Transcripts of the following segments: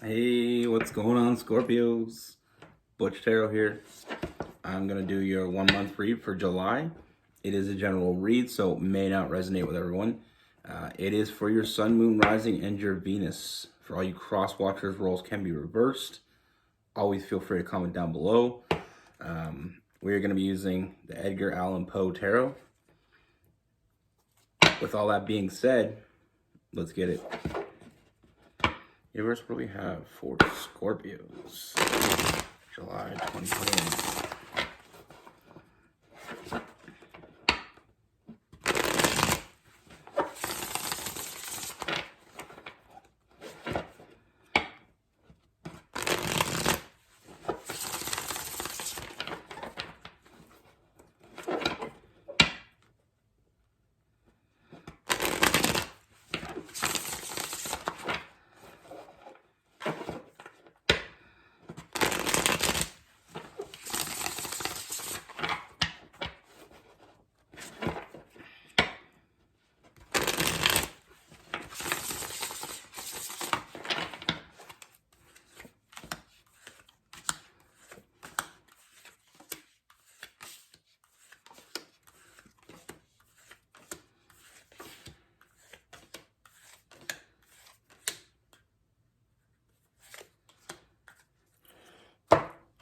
Hey, what's going on, Scorpios? Butch Tarot here. I'm going to do your 1 month read for July. It is a general read, so it may not resonate with everyone. It is for your Sun, Moon, Rising, and your Venus. For all you cross watchers, roles can be reversed. Always feel free to comment down below. We're going to be using the Edgar Allan Poe Tarot. With all that being said, let's get it. Universe, what do we have for Scorpios? July 2021.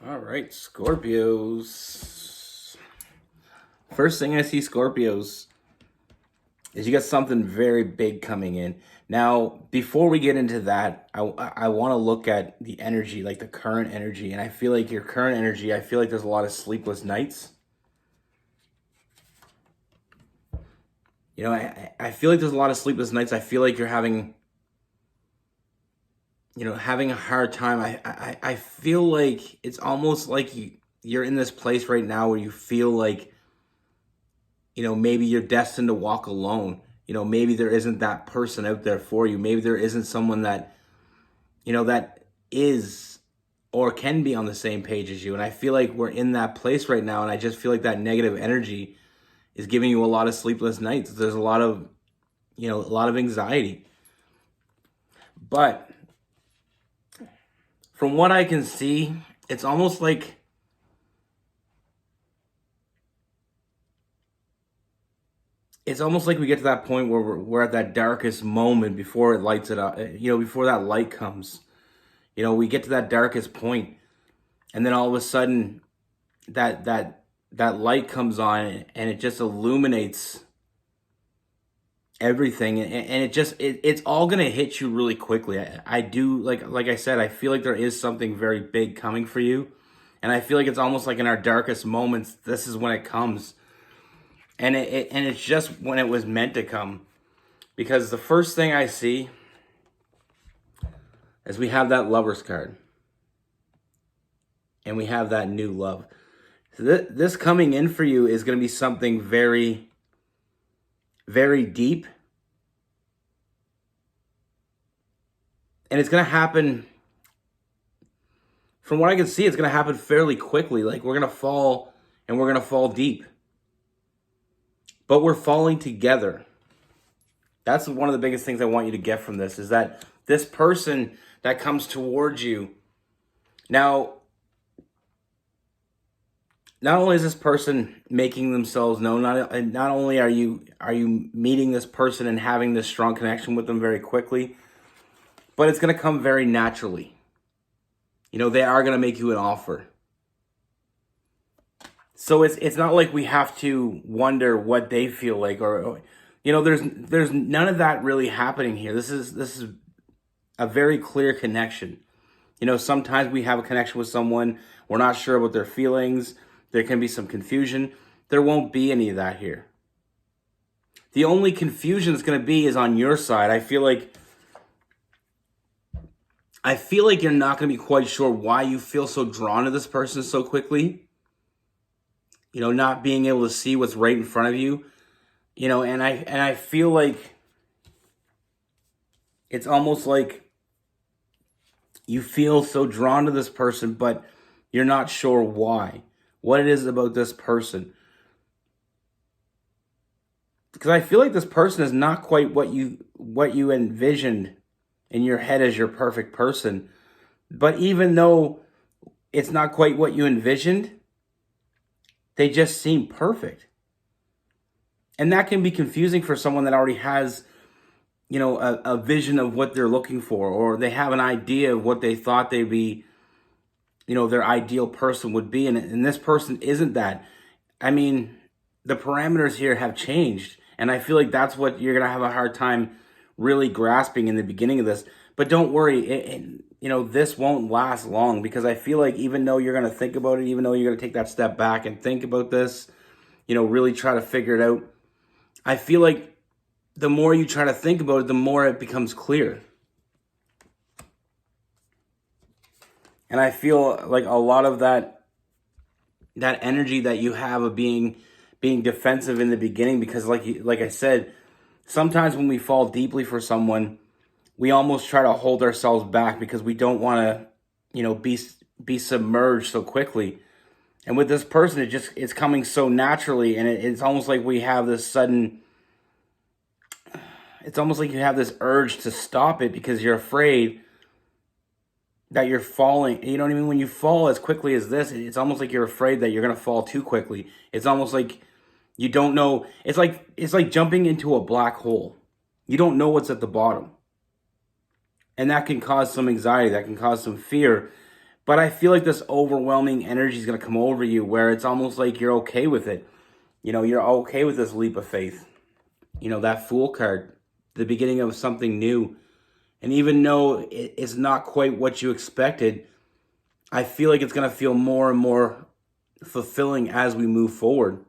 All right, Scorpios. First thing I see, Scorpios, is you got something very big coming in. Now, before we get into that, I want to look at the energy, like the current energy. And I feel like your current energy, I feel like there's a lot of sleepless nights. You know, I feel like there's a lot of sleepless nights. I feel like you're having a hard time. I feel like it's almost like you're in this place right now where you feel like, maybe you're destined to walk alone. Maybe there isn't that person out there for you. Maybe there isn't someone that, that is or can be on the same page as you. And I feel like we're in that place right now. And I just feel like that negative energy is giving you a lot of sleepless nights. There's a lot of, a lot of anxiety. But from what I can see, it's almost like we get to that point where we're at that darkest moment before it lights it up, before that light comes. We get to that darkest point, and then all of a sudden that light comes on and it just illuminates everything, and it's all gonna hit you really quickly. I do, like I said, I feel like there is something very big coming for you, and I feel like it's almost like in our darkest moments, this is when it comes, and it's just when it was meant to come, because the first thing I see is we have that Lover's card, and we have that new love. So this coming in for you is going to be something very, very deep. And it's going to happen, from what I can see, it's going to happen fairly quickly. Like, we're going to fall, and we're going to fall deep. But we're falling together. That's one of the biggest things I want you to get from this, is that this person that comes towards you, now, not only is this person making themselves known, not only are you meeting this person and having this strong connection with them very quickly, but it's going to come very naturally. They are going to make you an offer. So it's not like we have to wonder what they feel like, or there's none of that really happening here. This is a very clear connection. Sometimes we have a connection with someone, we're not sure about their feelings. There can be some confusion. There won't be any of that here. The only confusion that's going to be is on your side. I feel like you're not going to be quite sure why you feel so drawn to this person so quickly. Not being able to see what's right in front of you. And I feel like it's almost like you feel so drawn to this person, but you're not sure why. What it is about this person. Because I feel like this person is not quite what you envisioned in your head as your perfect person. But even though it's not quite what you envisioned, they just seem perfect. And that can be confusing for someone that already has, a vision of what they're looking for, or they have an idea of what they thought they'd be, their ideal person would be. And this person isn't that. I mean, the parameters here have changed. And I feel like that's what you're going to have a hard time really grasping in the beginning of this. But don't worry, this won't last long, because I feel like even though you're going to think about it, even though you're going to take that step back and think about this, really try to figure it out, I feel like the more you try to think about it, the more it becomes clear. And I feel like a lot of that energy that you have of being defensive in the beginning, because like I said, sometimes when we fall deeply for someone, we almost try to hold ourselves back because we don't want to, be submerged so quickly. And with this person, it's coming so naturally, and it's almost like we have this sudden. It's almost like you have this urge to stop it because you're afraid that you're falling. You know what I mean? When you fall as quickly as this, it's almost like you're afraid that you're going to fall too quickly. It's almost like you don't know. It's like jumping into a black hole. You don't know what's at the bottom. And that can cause some anxiety. That can cause some fear. But I feel like this overwhelming energy is going to come over you where it's almost like you're okay with it. You're okay with this leap of faith. That Fool card, the beginning of something new. And even though it's not quite what you expected, I feel like it's going to feel more and more fulfilling as we move forward.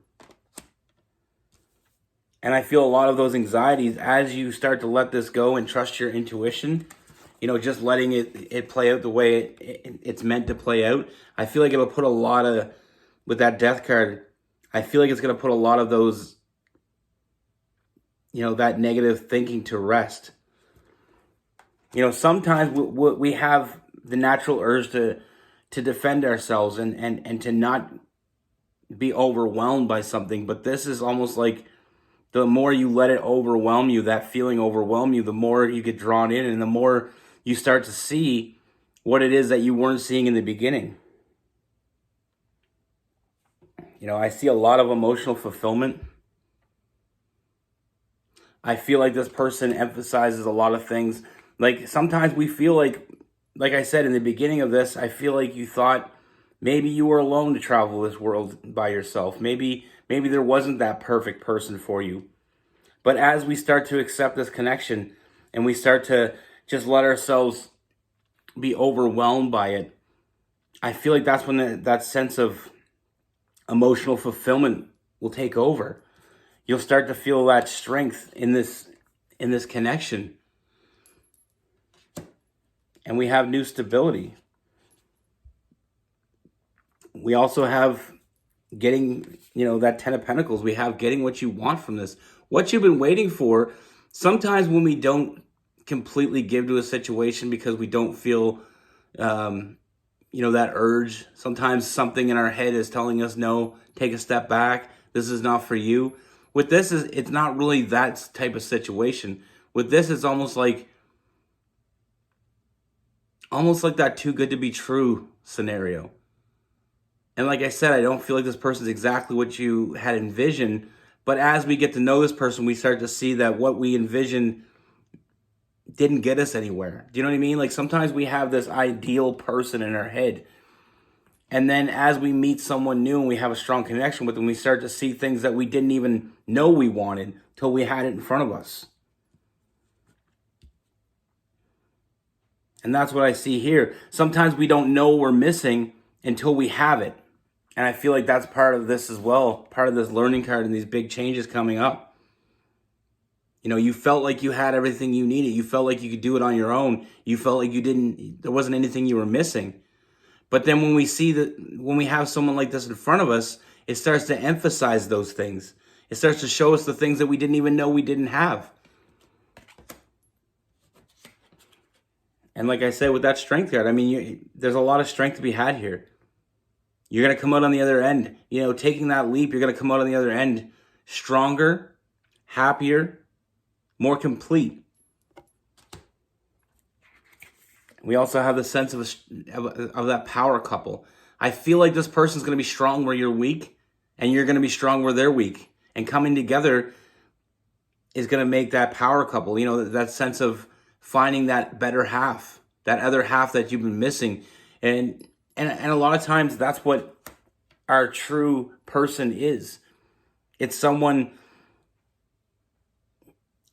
And I feel a lot of those anxieties, as you start to let this go and trust your intuition, just letting it play out the way it's meant to play out. I feel like it'll put a lot of, with that Death card, I feel like it's going to put a lot of those, that negative thinking to rest. Sometimes we have the natural urge to defend ourselves and to not be overwhelmed by something. But this is almost like the more you let it overwhelm you, that feeling overwhelm you, the more you get drawn in and the more you start to see what it is that you weren't seeing in the beginning. I see a lot of emotional fulfillment. I feel like this person emphasizes a lot of things. Like sometimes we feel like I said in the beginning of this, I feel like you thought maybe you were alone to travel this world by yourself. Maybe there wasn't that perfect person for you. But as we start to accept this connection and we start to just let ourselves be overwhelmed by it, I feel like that's when that sense of emotional fulfillment will take over. You'll start to feel that strength in this connection. And we have new stability. We also have getting, that 10 of Pentacles. We have getting what you want from this. What you've been waiting for. Sometimes when we don't completely give to a situation because we don't feel, that urge. Sometimes something in our head is telling us, no, take a step back. This is not for you. With this, it's not really that type of situation. With this, it's almost like that too good to be true scenario. And like I said, I don't feel like this person's exactly what you had envisioned. But as we get to know this person, we start to see that what we envisioned didn't get us anywhere. Do you know what I mean? Like sometimes we have this ideal person in our head. And then as we meet someone new and we have a strong connection with them, we start to see things that we didn't even know we wanted till we had it in front of us. And that's what I see here. Sometimes we don't know we're missing until we have it. And I feel like that's part of this as well, part of this learning card and these big changes coming up. You felt like you had everything you needed. You felt like you could do it on your own. You felt like there wasn't anything you were missing. But then when we have someone like this in front of us, it starts to emphasize those things. It starts to show us the things that we didn't even know we didn't have. And like I said, with that strength card, there's a lot of strength to be had here. You're going to come out on the other end. Taking that leap, you're going to come out on the other end stronger, happier, more complete. We also have the sense of that power couple. I feel like this person's going to be strong where you're weak, and you're going to be strong where they're weak. And coming together is going to make that power couple, that sense of finding that better half, that other half that you've been missing. And a lot of times that's what our true person is. It's someone,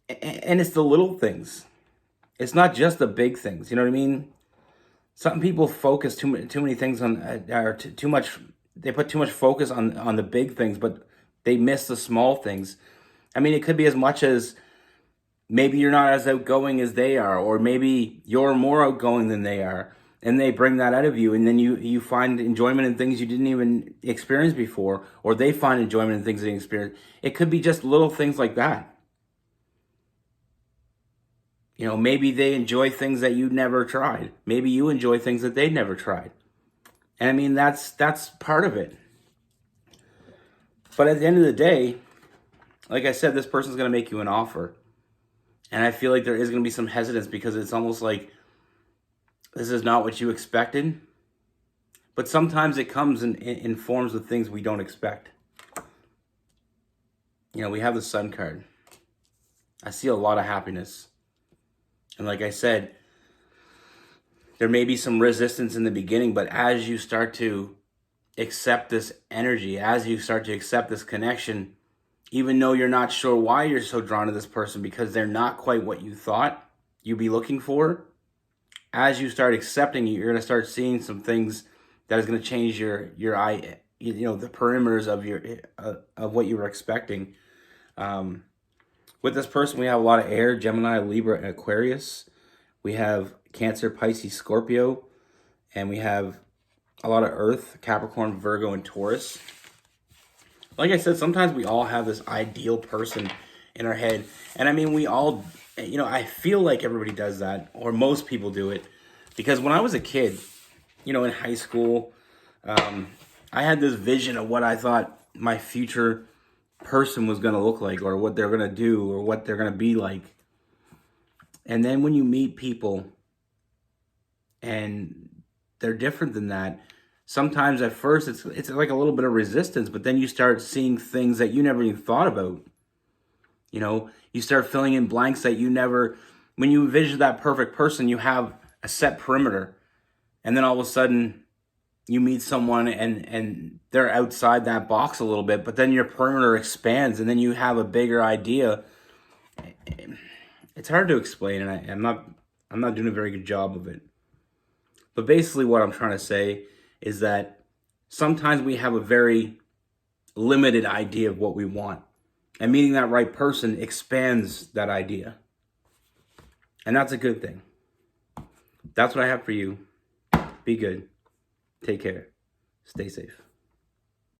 and it's the little things. It's not just the big things. You know what I mean? Some people focus too many things on, or too much. They put too much focus on the big things, but they miss the small things. I mean, it could be as much as maybe you're not as outgoing as they are, or maybe you're more outgoing than they are, and they bring that out of you, and then you find enjoyment in things you didn't even experience before, or they find enjoyment in things they didn't experience. It could be just little things like that. Maybe they enjoy things that you never tried. Maybe you enjoy things that they never tried. And I mean, that's part of it. But at the end of the day, like I said, this person's going to make you an offer. And I feel like there is going to be some hesitance because it's almost like this is not what you expected. But sometimes it comes in forms of things we don't expect. We have the Sun card. I see a lot of happiness. And like I said, there may be some resistance in the beginning, but as you start to accept this energy, as you start to accept this connection, even though you're not sure why you're so drawn to this person because they're not quite what you thought you'd be looking for, as you start accepting it, you're going to start seeing some things that is going to change your eye, the perimeters of what you were expecting. With this person, we have a lot of air: Gemini, Libra, and Aquarius. We have Cancer, Pisces, Scorpio, and we have a lot of Earth: Capricorn, Virgo, and Taurus. Like I said, sometimes we all have this ideal person in our head. And I mean, we all, I feel like everybody does that, or most people do it. Because when I was a kid, in high school, I had this vision of what I thought my future person was going to look like, or what they're going to do, or what they're going to be like. And then when you meet people and they're different than that, sometimes at first it's like a little bit of resistance, but then you start seeing things that you never even thought about. You start filling in blanks that you never, when you envision that perfect person, you have a set perimeter. And then all of a sudden you meet someone and they're outside that box a little bit, but then your perimeter expands and then you have a bigger idea. It's hard to explain, and I'm not doing a very good job of it. But basically what I'm trying to say is that sometimes we have a very limited idea of what we want. And meeting that right person expands that idea. And that's a good thing. That's what I have for you. Be good. Take care. Stay safe.